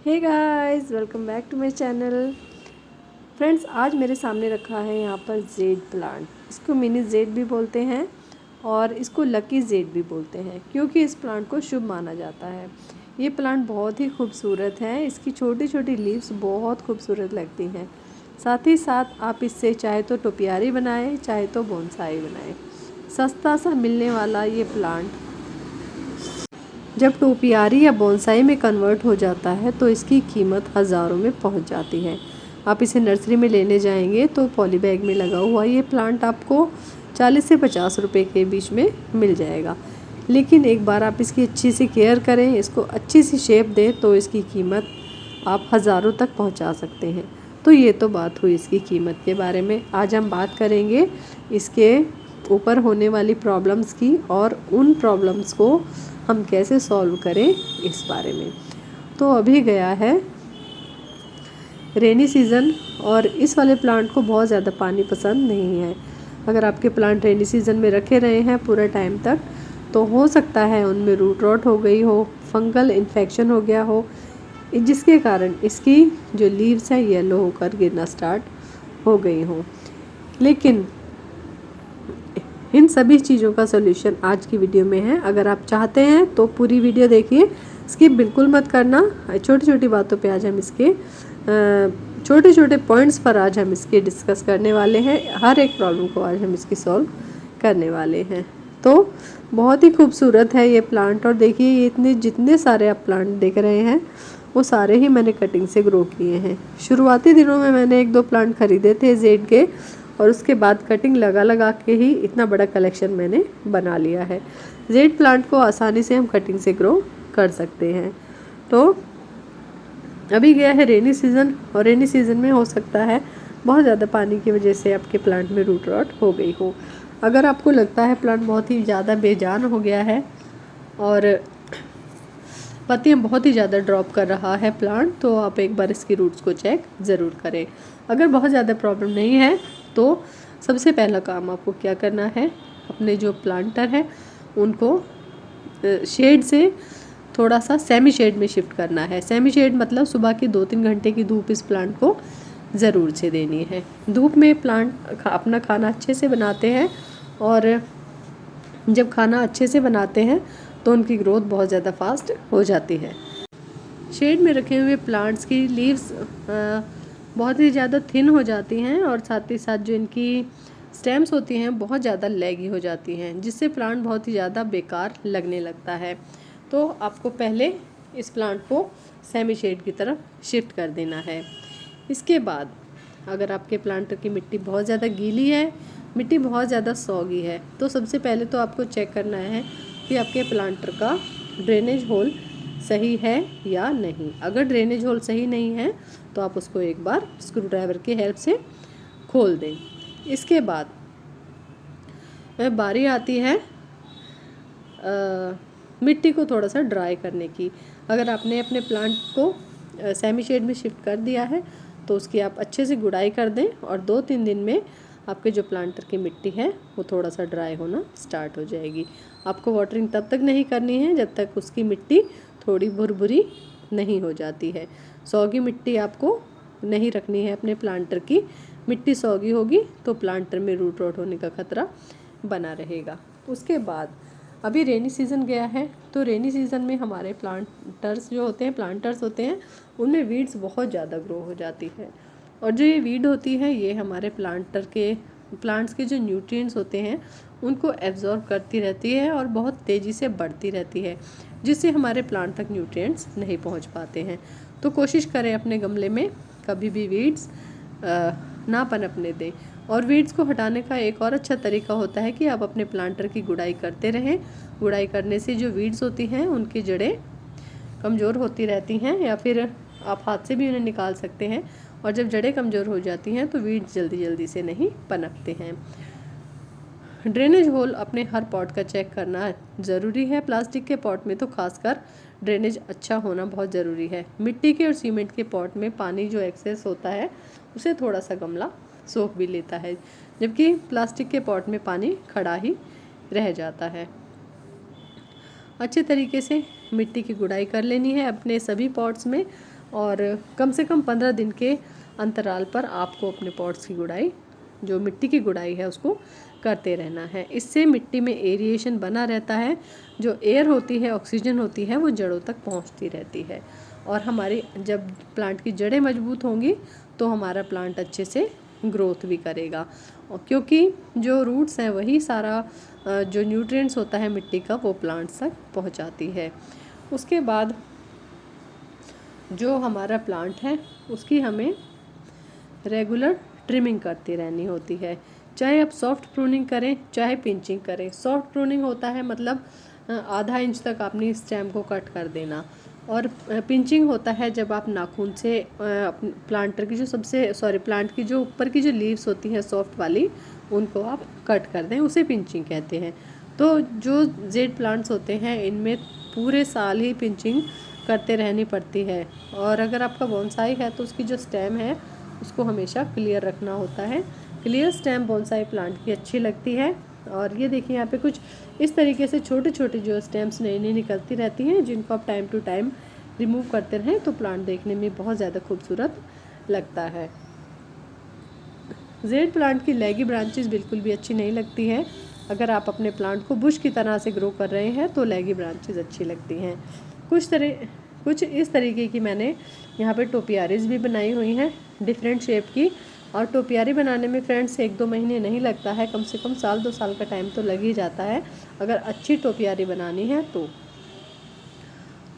Hey guys, welcome back to my channel. Friends, आज मेरे सामने रखा है यहाँ पर जेड प्लांट। इसको मिनी जेड भी बोलते हैं और इसको लकी जेड भी बोलते हैं क्योंकि इस प्लांट को शुभ माना जाता है। ये प्लांट बहुत ही खूबसूरत है। इसकी छोटी छोटी लीव्स बहुत खूबसूरत लगती हैं। साथ ही साथ आप इससे चाहे तो टोपियारी बनाएं, चाहे तो बोनसाई बनाएं। सस्ता सा मिलने वाला ये प्लांट जब टोपियारी या बोनसाई में कन्वर्ट हो जाता है तो इसकी कीमत हज़ारों में पहुंच जाती है। आप इसे नर्सरी में लेने जाएंगे तो पॉली बैग में लगा हुआ ये प्लांट आपको 40 से 50 रुपए के बीच में मिल जाएगा। लेकिन एक बार आप इसकी अच्छी सी केयर करें, इसको अच्छी सी शेप दें तो इसकी कीमत आप हज़ारों तक पहुंचा सकते हैं। तो ये तो बात हुई इसकी कीमत के बारे में। आज हम बात करेंगे इसके ऊपर होने वाली प्रॉब्लम्स की और उन प्रॉब्लम्स को हम कैसे सॉल्व करें इस बारे में। तो अभी गया है रेनी सीज़न और इस वाले प्लांट को बहुत ज़्यादा पानी पसंद नहीं है। अगर आपके प्लांट रेनी सीज़न में रखे रहे हैं पूरा टाइम तक तो हो सकता है उनमें रूट रॉट हो गई हो, फंगल इन्फेक्शन हो गया हो, जिसके कारण इसकी जो लीव्स है येलो होकर गिरना स्टार्ट हो गई हो। लेकिन इन सभी चीज़ों का सोल्यूशन आज की वीडियो में है। अगर आप चाहते हैं तो पूरी वीडियो देखिए, स्किप बिल्कुल मत करना। छोटी छोटी बातों पे आज हम इसके छोटे छोटे पॉइंट्स पर आज हम इसके डिस्कस करने वाले हैं। हर एक प्रॉब्लम को आज हम इसकी सॉल्व करने वाले हैं। तो बहुत ही खूबसूरत है ये प्लांट। और देखिए ये इतने जितने सारे आप प्लांट देख रहे हैं वो सारे ही मैंने कटिंग से ग्रो किए हैं। शुरुआती दिनों में मैंने 1-2 प्लांट खरीदे थे जेड के और उसके बाद कटिंग लगा लगा के ही इतना बड़ा कलेक्शन मैंने बना लिया है। जेड प्लांट को आसानी से हम कटिंग से ग्रो कर सकते हैं। तो अभी गया है रेनी सीज़न और रेनी सीज़न में हो सकता है बहुत ज़्यादा पानी की वजह से आपके प्लांट में रूट रॉट हो गई हो। अगर आपको लगता है प्लांट बहुत ही ज़्यादा बेजान हो गया है और पत्तियाँ बहुत ही ज़्यादा ड्रॉप कर रहा है प्लांट, तो आप एक बार इसकी रूट्स को चेक ज़रूर करें। अगर बहुत ज़्यादा प्रॉब्लम नहीं है तो सबसे पहला काम आपको क्या करना है, अपने जो प्लांटर है उनको शेड से थोड़ा सा सेमी शेड में शिफ्ट करना है। सेमी शेड मतलब सुबह की 2-3 घंटे की धूप इस प्लांट को ज़रूर से देनी है। धूप में प्लांट अपना खाना अच्छे से बनाते हैं और जब खाना अच्छे से बनाते हैं तो उनकी ग्रोथ बहुत ज़्यादा फास्ट हो जाती है। शेड में रखे हुए प्लांट्स की लीव्स बहुत ही ज़्यादा थिन हो जाती हैं और साथ ही साथ जो इनकी स्टेम्स होती हैं बहुत ज़्यादा लैगी हो जाती हैं, जिससे प्लांट बहुत ही ज़्यादा बेकार लगने लगता है। तो आपको पहले इस प्लांट को सेमी शेड की तरफ शिफ्ट कर देना है। इसके बाद अगर आपके प्लांटर की मिट्टी बहुत ज़्यादा गीली है, मिट्टी बहुत ज़्यादा सॉगी है, तो सबसे पहले तो आपको चेक करना है कि आपके प्लांटर का ड्रेनेज होल सही है या नहीं। अगर ड्रेनेज होल सही नहीं है तो आप उसको एक बार स्क्रू ड्राइवर की हेल्प से खोल दें। इसके बाद बारी आती है मिट्टी को थोड़ा सा ड्राई करने की। अगर आपने अपने प्लांट को सेमी शेड में शिफ्ट कर दिया है तो उसकी आप अच्छे से गुड़ाई कर दें और 2-3 दिन में आपके जो प्लांटर की मिट्टी है वो थोड़ा सा ड्राई होना स्टार्ट हो जाएगी। आपको वाटरिंग तब तक नहीं करनी है जब तक उसकी मिट्टी थोड़ी भुरभुरी नहीं हो जाती है। सौगी मिट्टी आपको नहीं रखनी है अपने प्लांटर की। मिट्टी सौगी होगी तो प्लांटर में रूट रॉट होने का खतरा बना रहेगा। उसके बाद अभी रेनी सीज़न गया है तो रेनी सीज़न में हमारे प्लांटर्स होते हैं उनमें वीड्स बहुत ज़्यादा ग्रो हो जाती है। और जो ये वीड होती है ये हमारे प्लांट्स के जो न्यूट्रिएंट्स होते हैं उनको एब्जॉर्ब करती रहती है और बहुत तेज़ी से बढ़ती रहती है, जिससे हमारे प्लांट तक न्यूट्रिएंट्स नहीं पहुंच पाते हैं। तो कोशिश करें अपने गमले में कभी भी वीड्स ना पनपने दें। और वीड्स को हटाने का एक और अच्छा तरीका होता है कि आप अपने प्लांटर की गुड़ाई करते रहें। गुड़ाई करने से जो वीड्स होती हैं उनकी जड़ें कमज़ोर होती रहती हैं, या फिर आप हाथ से भी उन्हें निकाल सकते हैं। और जब जड़ें कमज़ोर हो जाती हैं तो वीड्स जल्दी जल्दी से नहीं पनपते हैं। ड्रेनेज होल अपने हर पॉट का चेक करना ज़रूरी है। प्लास्टिक के पॉट में तो खासकर ड्रेनेज अच्छा होना बहुत ज़रूरी है। मिट्टी के और सीमेंट के पॉट में पानी जो एक्सेस होता है उसे थोड़ा सा गमला सोख भी लेता है, जबकि प्लास्टिक के पॉट में पानी खड़ा ही रह जाता है। अच्छे तरीके से मिट्टी की गुड़ाई कर लेनी है अपने सभी पॉट्स में और कम से कम 15 दिन के अंतराल पर आपको अपने पॉट्स की गुड़ाई, जो मिट्टी की गुड़ाई है, उसको करते रहना है। इससे मिट्टी में एरिएशन बना रहता है, जो एयर होती है, ऑक्सीजन होती है, वो जड़ों तक पहुंचती रहती है। और हमारी जब प्लांट की जड़ें मजबूत होंगी तो हमारा प्लांट अच्छे से ग्रोथ भी करेगा, और क्योंकि जो रूट्स हैं वही सारा जो न्यूट्रिएंट्स होता है मिट्टी का वो प्लांट्स तक पहुंचाती है। उसके बाद जो हमारा प्लांट है उसकी हमें रेगुलर ट्रिमिंग करती रहनी होती है, चाहे आप सॉफ्ट प्रूनिंग करें चाहे पिंचिंग करें। सॉफ्ट प्रूनिंग होता है मतलब आधा इंच तक अपनी स्टेम को कट कर देना, और पिंचिंग होता है जब आप नाखून से प्लांटर की प्लांट की जो ऊपर की जो लीव्स होती हैं सॉफ्ट वाली, उनको आप कट कर दें, उसे पिंचिंग कहते हैं। तो जो जेड प्लांट्स होते हैं इनमें पूरे साल ही पिंचिंग करते रहनी पड़ती है। और अगर आपका बोनसाई है तो उसकी जो स्टेम है उसको हमेशा क्लियर रखना होता है। क्लियर स्टेम बोनसाई प्लांट की अच्छी लगती है। और ये देखिए यहाँ पे कुछ इस तरीके से छोटे छोटे जो स्टेम्स नई नई निकलती रहती हैं, जिनको आप टाइम टू टाइम रिमूव करते रहें तो प्लांट देखने में बहुत ज़्यादा खूबसूरत लगता है। जेड प्लांट की लेगी ब्रांचेस बिल्कुल भी अच्छी नहीं लगती है। अगर आप अपने प्लांट को बुश की तरह से ग्रो कर रहे हैं तो लेगी ब्रांचेस अच्छी लगती हैं। कुछ इस तरीके की मैंने यहाँ पे टोपियारीज भी बनाई हुई हैं डिफरेंट शेप की। और टोपियारी बनाने में फ्रेंड्स 1-2 महीने नहीं लगता है, कम से कम 1-2 साल का टाइम तो लग ही जाता है अगर अच्छी टोपियारी बनानी है तो।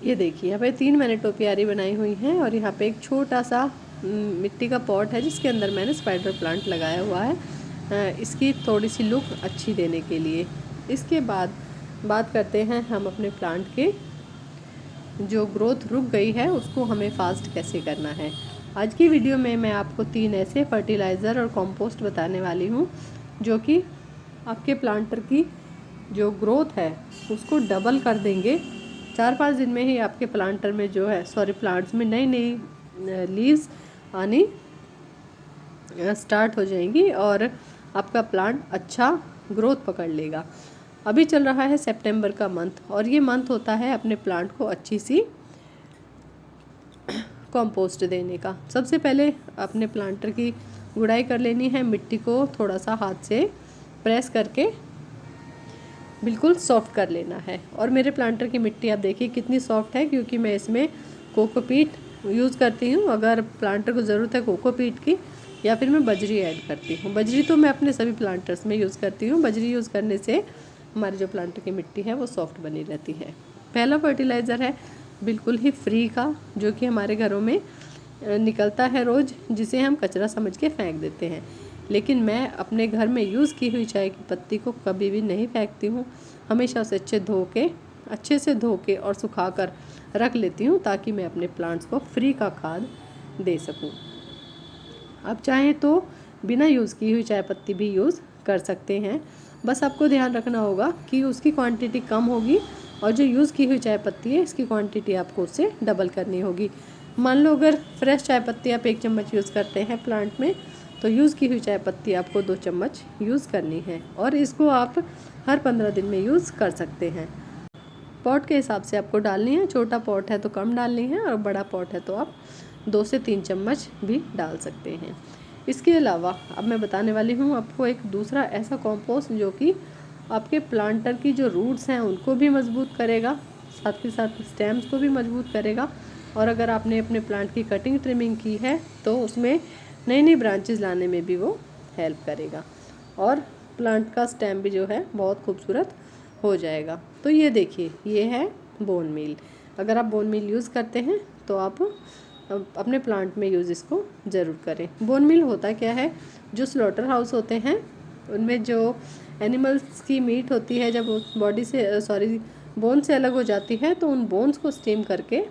ये देखिए यहाँ पे 3 मैंने टोपियारी बनाई हुई हैं, और यहाँ पे एक छोटा सा मिट्टी का पॉट है जिसके अंदर मैंने स्पाइडर प्लांट लगाया हुआ है, इसकी थोड़ी सी लुक अच्छी देने के लिए। इसके बाद बात करते हैं हम अपने प्लांट के जो ग्रोथ रुक गई है उसको हमें फास्ट कैसे करना है। आज की वीडियो में मैं आपको 3 ऐसे फर्टिलाइज़र और कंपोस्ट बताने वाली हूँ जो कि आपके प्लांटर की जो ग्रोथ है उसको डबल कर देंगे। 4-5 दिन में ही आपके प्लांटर में जो है प्लांट्स में नई नई लीव्स आनी स्टार्ट हो जाएंगी और आपका प्लांट अच्छा ग्रोथ पकड़ लेगा। अभी चल रहा है सितंबर का मंथ, और ये मंथ होता है अपने प्लांट को अच्छी सी कंपोस्ट देने का। सबसे पहले अपने प्लांटर की गुड़ाई कर लेनी है, मिट्टी को थोड़ा सा हाथ से प्रेस करके बिल्कुल सॉफ्ट कर लेना है। और मेरे प्लांटर की मिट्टी आप देखिए कितनी सॉफ्ट है, क्योंकि मैं इसमें कोकोपीट यूज़ करती हूँ। अगर प्लांटर को ज़रूरत है कोकोपीट की, या फिर मैं बजरी ऐड करती हूँ। बजरी तो मैं अपने सभी प्लांटर्स में यूज़ करती हूँ। बजरी यूज़ करने से हमारे जो प्लांटर की मिट्टी है वो सॉफ्ट बनी रहती है। पहला फर्टिलाइज़र है बिल्कुल ही फ्री का, जो कि हमारे घरों में निकलता है रोज़, जिसे हम कचरा समझ के फेंक देते हैं। लेकिन मैं अपने घर में यूज़ की हुई चाय की पत्ती को कभी भी नहीं फेंकती हूँ, हमेशा उसे अच्छे से धो के और सुखाकर रख लेती हूँ, ताकि मैं अपने प्लांट्स को फ्री का खाद दे सकूँ। आप चाहें तो बिना यूज़ की हुई चाय पत्ती भी यूज़ कर सकते हैं, बस आपको ध्यान रखना होगा कि उसकी क्वांटिटी कम होगी, और जो यूज़ की हुई चाय पत्ती है इसकी क्वांटिटी आपको उससे डबल करनी होगी। मान लो अगर फ्रेश चाय पत्ती आप 1 चम्मच यूज़ करते हैं प्लांट में, तो यूज़ की हुई चाय पत्ती आपको 2 चम्मच यूज़ करनी है, और इसको आप हर 15 दिन में यूज़ कर सकते हैं। पॉट के हिसाब से आपको डालनी है, छोटा पॉट है तो कम डालनी है, और बड़ा पॉट है तो आप 2 से 3 चम्मच भी डाल सकते हैं। इसके अलावा अब मैं बताने वाली हूँ आपको एक दूसरा ऐसा कंपोस्ट जो कि आपके प्लांटर की जो रूट्स हैं उनको भी मजबूत करेगा, साथ ही साथ स्टेम्स को भी मजबूत करेगा। और अगर आपने अपने प्लांट की कटिंग ट्रिमिंग की है तो उसमें नई नई ब्रांचेस लाने में भी वो हेल्प करेगा, और प्लांट का स्टेम भी जो है बहुत खूबसूरत हो जाएगा। तो ये देखिए, ये है बोन मील। अगर आप बोन मील यूज़ करते हैं तो आप अपने प्लांट में यूज़ इसको ज़रूर करें। बोन मील होता क्या है, जो स्लॉटर हाउस होते हैं उनमें जो एनिमल्स की मीट होती है जब बॉडी से बोन से अलग हो जाती है, तो उन बोन्स को स्टीम करके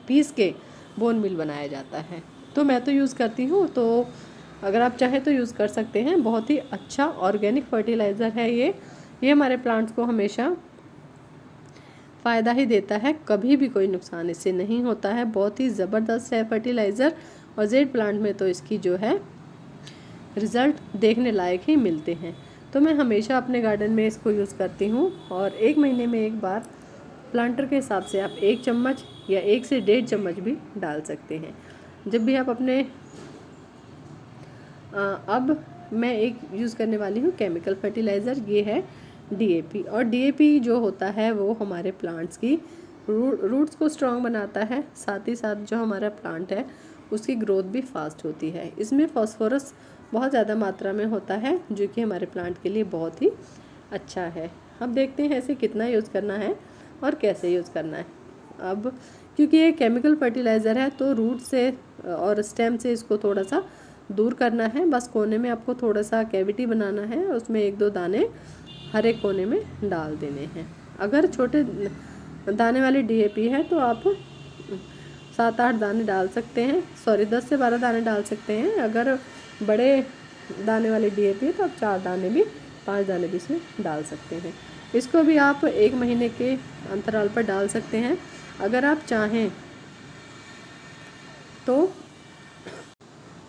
पीस के बोन मील बनाया जाता है। तो मैं तो यूज़ करती हूँ, तो अगर आप चाहें तो यूज़ कर सकते हैं। बहुत ही अच्छा ऑर्गेनिक फर्टिलाइज़र है ये हमारे प्लांट्स को हमेशा फ़ायदा ही देता है, कभी भी कोई नुकसान इससे नहीं होता है। बहुत ही ज़बरदस्त है फर्टिलाइज़र, और जेड प्लांट में तो इसकी जो है रिज़ल्ट देखने लायक ही मिलते हैं। तो मैं हमेशा अपने गार्डन में इसको यूज़ करती हूँ, और 1 महीने में एक बार प्लांटर के हिसाब से आप 1 चम्मच या 1 से 1.5 चम्मच भी डाल सकते हैं जब भी आप अपने अब मैं एक यूज़ करने वाली हूँ केमिकल फर्टिलाइज़र, ये है DAP। और DAP जो होता है वो हमारे प्लांट्स की रूट्स को स्ट्रॉन्ग बनाता है, साथ ही साथ जो हमारा प्लांट है उसकी ग्रोथ भी फास्ट होती है। इसमें फास्फोरस बहुत ज़्यादा मात्रा में होता है जो कि हमारे प्लांट के लिए बहुत ही अच्छा है। अब देखते हैं इसे कितना यूज़ करना है और कैसे यूज़ करना है। अब क्योंकि ये केमिकल फर्टिलाइज़र है तो रूट से और स्टेम से इसको थोड़ा सा दूर करना है। बस कोने में आपको थोड़ा सा कैविटी बनाना है, उसमें 1-2 दाने हर एक कोने में डाल देने हैं। अगर छोटे दाने वाली DAP है तो आप 7-8 दाने डाल सकते हैं, सॉरी 10 से 12 दाने डाल सकते हैं। अगर बड़े दाने वाली DAP है तो आप 4 दाने भी 5 दाने भी इसमें डाल सकते हैं। इसको भी आप 1 महीने के अंतराल पर डाल सकते हैं। अगर आप चाहें तो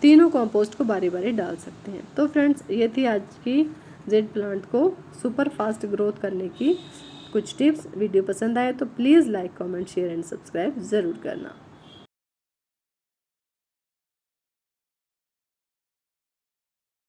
तीनों कंपोस्ट को बारी बारी डाल सकते हैं। तो फ्रेंड्स, ये थी आज की जेड प्लांट को सुपर फास्ट ग्रोथ करने की कुछ टिप्स। वीडियो पसंद आए तो please like, comment, share and subscribe ज़रूर करना।